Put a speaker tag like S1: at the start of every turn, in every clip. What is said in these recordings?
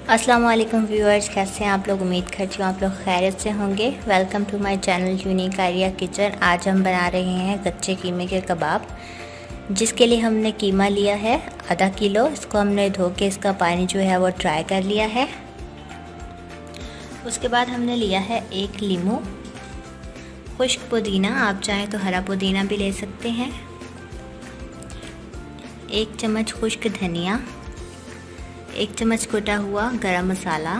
S1: अस्सलाम वालेकुम व्यूअर्स, कैसे हैं आप लोग। उम्मीद करती हूँ आप लोग खैरियत से होंगे। Welcome to my channel unique idea kitchen. आज हम बना रहे हैं कच्चे कीमे के कबाब, जिसके लिए हमने कीमा लिया है आधा किलो। इसको हमने धो के इसका पानी जो है वो ड्राई कर लिया है। उसके बाद हमने लिया है एक लीमू, खुश्क पुदीना, आप चाहें तो हरा पुदीना भी ले सकते हैं, एक चम्मच खुश्क धनिया, एक चम्मच कुटा हुआ गरम मसाला,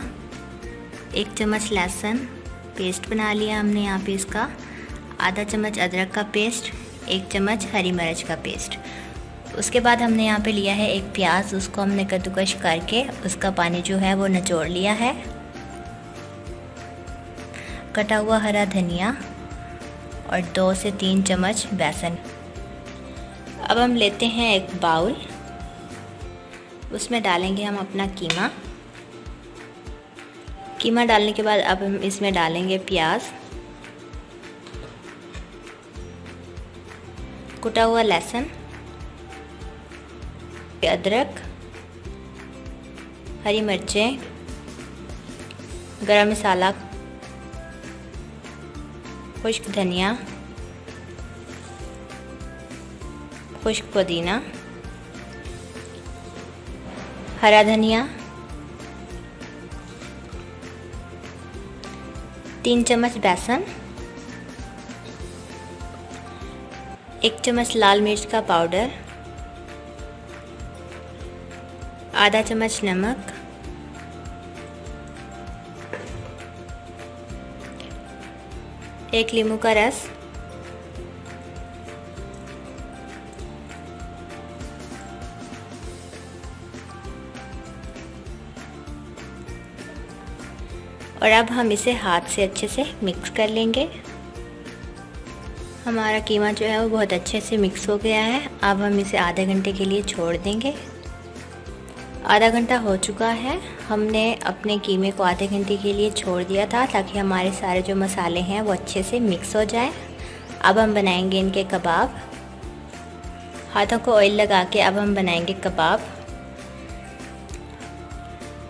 S1: एक चम्मच लहसुन पेस्ट बना लिया हमने यहाँ पे इसका, आधा चम्मच अदरक का पेस्ट, एक चम्मच हरी मिर्च का पेस्ट। उसके बाद हमने यहाँ पे लिया है एक प्याज, उसको हमने कद्दूकश करके उसका पानी जो है वो निचोड़ लिया है, कटा हुआ हरा धनिया और 2 से 3 चम्मच बेसन। अब हम लेते हैं एक बाउल, उसमें डालेंगे हम अपना कीमा डालने के बाद अब हम इसमें डालेंगे प्याज, कुटा हुआ लहसुन, अदरक, हरी मिर्चें, गरम मसाला, खुश्क धनिया, खुश्क पुदीना, हरा धनिया, 3 चम्मच बेसन, 1 चम्मच लाल मिर्च का पाउडर, आधा चम्मच नमक, एक नींबू का रस, और अब हम इसे हाथ से अच्छे से मिक्स कर लेंगे। हमारा कीमा जो है वो बहुत अच्छे से मिक्स हो गया है। अब हम इसे आधे घंटे के लिए छोड़ देंगे। आधा घंटा हो चुका है। हमने अपने कीमे को आधे घंटे के लिए छोड़ दिया था ताकि हमारे सारे जो मसाले हैं वो अच्छे से मिक्स हो जाएं। अब हम बनाएंगे इनके कबाब। हाथों को ऑयल लगा के अब हम बनाएंगे कबाब।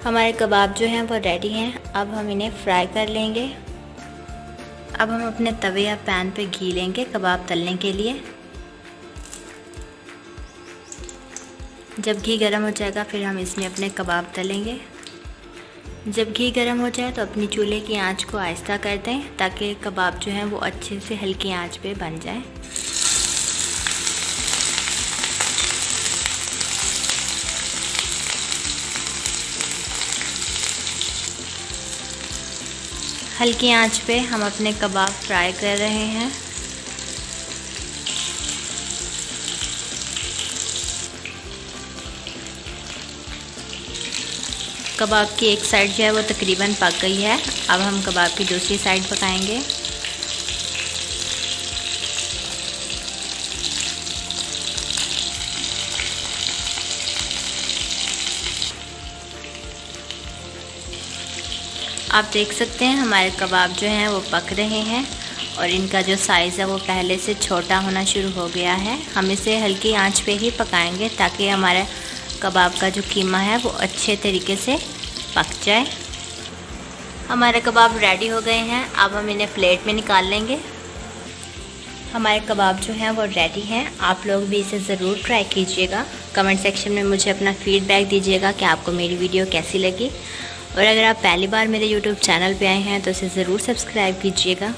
S1: हमारे कबाब जो हैं वो रेडी हैं। अब हम इन्हें फ्राई कर लेंगे। अब हम अपने तवे या पैन पे घी लेंगे कबाब तलने के लिए। जब घी गर्म हो जाएगा फिर हम इसमें अपने कबाब तलेंगे। जब घी गर्म हो जाए तो अपनी चूल्हे की आंच को आहिस्ता कर दें ताकि कबाब जो हैं वो अच्छे से हल्की आंच पे बन जाए। हल्की आंच पे हम अपने कबाब फ्राई कर रहे हैं। कबाब की एक साइड जो है वो तकरीबन पक गई है। अब हम कबाब की दूसरी साइड पकाएंगे। आप देख सकते हैं हमारे कबाब जो हैं वो पक रहे हैं और इनका जो साइज़ है वो पहले से छोटा होना शुरू हो गया है। हम इसे हल्की आंच पे ही पकाएंगे ताकि हमारे कबाब का जो कीमा है वो अच्छे तरीके से पक जाए। हमारे कबाब रेडी हो गए हैं। अब हम इन्हें प्लेट में निकाल लेंगे। हमारे कबाब जो हैं वो रेडी हैं। आप लोग भी इसे ज़रूर ट्राई कीजिएगा। कमेंट सेक्शन में मुझे अपना फ़ीडबैक दीजिएगा कि आपको मेरी वीडियो कैसी लगी। और अगर आप पहली बार मेरे YouTube चैनल पे आए हैं तो इसे ज़रूर सब्सक्राइब कीजिएगा।